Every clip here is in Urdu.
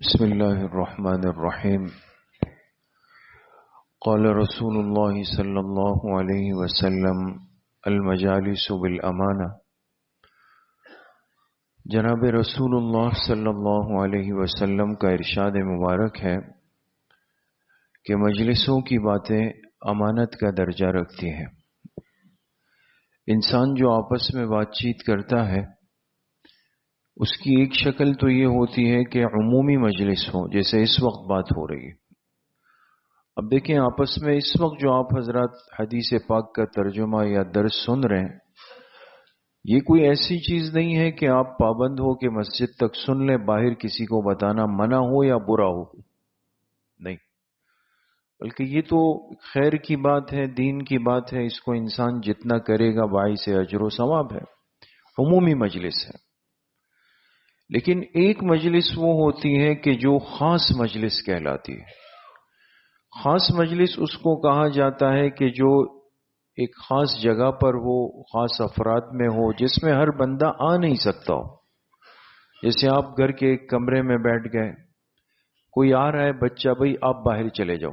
بسم الله الرحمن الرحيم. قال رسول الله صلى الله عليه وسلم المجالس بالامانہ. جناب رسول اللہ صلی اللہ علیہ وسلم کا ارشاد مبارک ہے کہ مجلسوں کی باتیں امانت کا درجہ رکھتی ہیں. انسان جو آپس میں بات چیت کرتا ہے اس کی ایک شکل تو یہ ہوتی ہے کہ عمومی مجلس ہو، جیسے اس وقت بات ہو رہی ہے. اب دیکھیں آپس میں اس وقت جو آپ حضرات حدیث پاک کا ترجمہ یا درس سن رہے ہیں، یہ کوئی ایسی چیز نہیں ہے کہ آپ پابند ہو کہ مسجد تک سن لیں، باہر کسی کو بتانا منع ہو یا برا ہو، نہیں، بلکہ یہ تو خیر کی بات ہے، دین کی بات ہے. اس کو انسان جتنا کرے گا باعث اجر و ثواب ہے. عمومی مجلس ہے. لیکن ایک مجلس وہ ہوتی ہے کہ جو خاص مجلس کہلاتی ہے. خاص مجلس اس کو کہا جاتا ہے کہ جو ایک خاص جگہ پر ہو، خاص افراد میں ہو، جس میں ہر بندہ آ نہیں سکتا ہو. جیسے آپ گھر کے ایک کمرے میں بیٹھ گئے، کوئی آ رہا ہے بچہ، بھائی آپ باہر چلے جاؤ.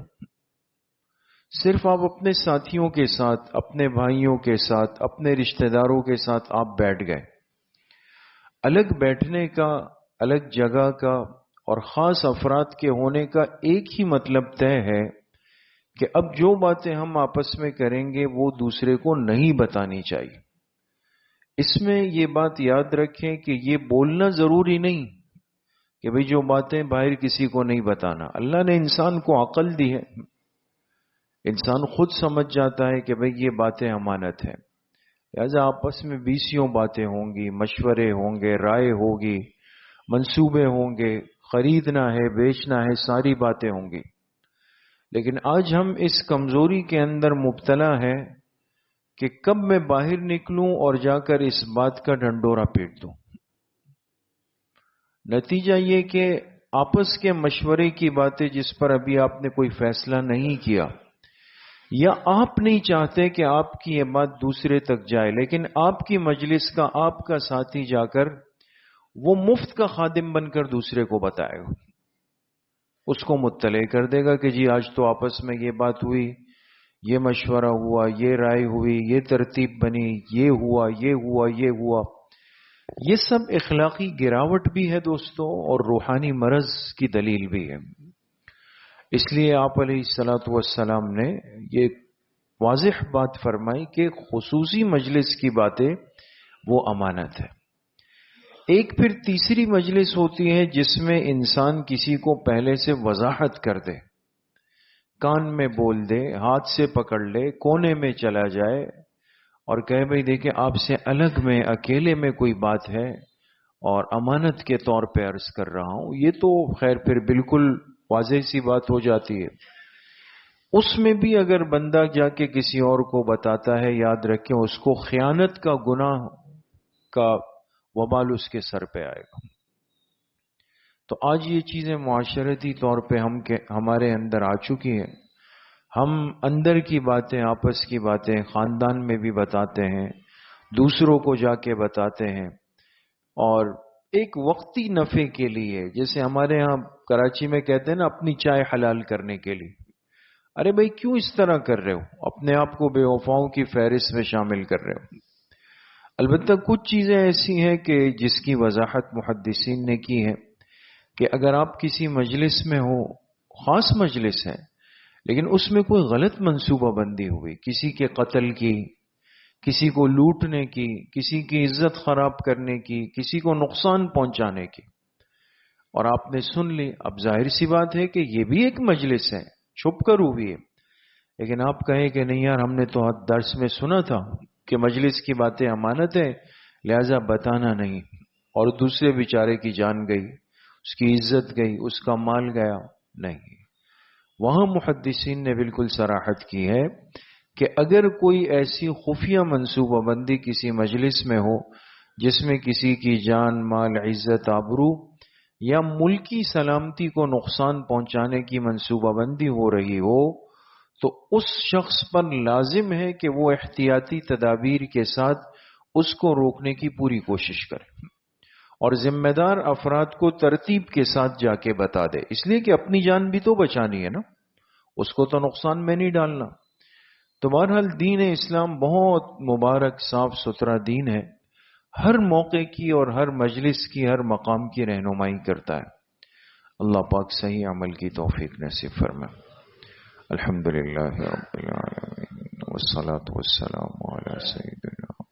صرف آپ اپنے ساتھیوں کے ساتھ، اپنے بھائیوں کے ساتھ، اپنے رشتہ داروں کے ساتھ آپ بیٹھ گئے. الگ بیٹھنے کا، الگ جگہ کا اور خاص افراد کے ہونے کا ایک ہی مطلب طے ہے کہ اب جو باتیں ہم آپس میں کریں گے وہ دوسرے کو نہیں بتانی چاہیے. اس میں یہ بات یاد رکھیں کہ یہ بولنا ضروری نہیں کہ بھئی جو باتیں باہر کسی کو نہیں بتانا. اللہ نے انسان کو عقل دی ہے، انسان خود سمجھ جاتا ہے کہ بھئی یہ باتیں امانت ہے. لہذا آپس میں 20 باتیں ہوں گی، مشورے ہوں گے، رائے ہوگی، منصوبے ہوں گے، خریدنا ہے، بیچنا ہے، ساری باتیں ہوں گی. لیکن آج ہم اس کمزوری کے اندر مبتلا ہیں کہ کب میں باہر نکلوں اور جا کر اس بات کا ڈھنڈورا پیٹ دوں. نتیجہ یہ کہ آپس کے مشورے کی باتیں جس پر ابھی آپ نے کوئی فیصلہ نہیں کیا، یا آپ نہیں چاہتے کہ آپ کی یہ بات دوسرے تک جائے، لیکن آپ کی مجلس کا آپ کا ساتھی جا کر وہ مفت کا خادم بن کر دوسرے کو بتائے گا، اس کو مطلع کر دے گا کہ جی آج تو آپس میں یہ بات ہوئی، یہ مشورہ ہوا، یہ رائے ہوئی، یہ ترتیب بنی، یہ ہوا، یہ ہوا، یہ ہوا. یہ سب اخلاقی گراوٹ بھی ہے دوستوں، اور روحانی مرض کی دلیل بھی ہے. اس لیے آپ علیہ الصلوۃ والسلام نے یہ واضح بات فرمائی کہ خصوصی مجلس کی باتیں وہ امانت ہے. ایک پھر تیسری مجلس ہوتی ہے جس میں انسان کسی کو پہلے سے وضاحت کر دے، کان میں بول دے، ہاتھ سے پکڑ لے، کونے میں چلا جائے اور کہے بھئی دیکھیں آپ سے الگ میں اکیلے میں کوئی بات ہے اور امانت کے طور پہ عرض کر رہا ہوں. یہ تو خیر پھر بالکل واضح سی بات ہو جاتی ہے. اس میں بھی اگر بندہ جا کے کسی اور کو بتاتا ہے، یاد رکھیں اس کو خیانت کا گناہ کا وبال اس کے سر پہ آئے گا. تو آج یہ چیزیں معاشرتی طور پہ ہمارے اندر آ چکی ہیں. ہم اندر کی باتیں، آپس کی باتیں خاندان میں بھی بتاتے ہیں، دوسروں کو جا کے بتاتے ہیں، اور ایک وقتی نفع کے لیے، جیسے ہمارے ہاں کراچی میں کہتے ہیں نا، اپنی چائے حلال کرنے کے لیے. ارے بھائی کیوں اس طرح کر رہے ہو؟ اپنے آپ کو بے وفاؤں کی فہرست میں شامل کر رہے ہو. البتہ کچھ چیزیں ایسی ہیں کہ جس کی وضاحت محدثین نے کی ہے کہ اگر آپ کسی مجلس میں ہو، خاص مجلس ہے لیکن اس میں کوئی غلط منصوبہ بندی ہوئی، کسی کے قتل کی، کسی کو لوٹنے کی، کسی کی عزت خراب کرنے کی، کسی کو نقصان پہنچانے کی، اور آپ نے سن لی، اب ظاہر سی بات ہے کہ یہ بھی ایک مجلس ہے، چھپ کر ہوئی ہے. لیکن آپ کہیں کہ نہیں یار ہم نے تو درس میں سنا تھا کہ مجلس کی باتیں امانت ہے، لہذا بتانا نہیں، اور دوسرے بیچارے کی جان گئی، اس کی عزت گئی، اس کا مال گیا. نہیں، وہاں محدثین نے بالکل صراحت کی ہے کہ اگر کوئی ایسی خفیہ منصوبہ بندی کسی مجلس میں ہو جس میں کسی کی جان، مال، عزت، آبرو یا ملکی سلامتی کو نقصان پہنچانے کی منصوبہ بندی ہو رہی ہو، تو اس شخص پر لازم ہے کہ وہ احتیاطی تدابیر کے ساتھ اس کو روکنے کی پوری کوشش کرے. اور ذمہ دار افراد کو ترتیب کے ساتھ جا کے بتا دے، اس لیے کہ اپنی جان بھی تو بچانی ہے نا، اس کو تو نقصان میں نہیں ڈالنا۔ تو بہرحال دین اسلام بہت مبارک صاف ستھرا دین ہے، ہر موقع کی اور ہر مجلس کی، ہر مقام کی رہنمائی کرتا ہے۔ اللہ پاک صحیح عمل کی توفیق نصیب فرمائے۔ الحمدللہ رب العالمین والصلاة والسلام علی سیدنا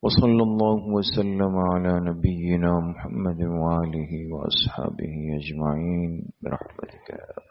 وصلی اللہ وسلم علی نبینا محمد وآلہ واصحابہ اجمعین برحمتک۔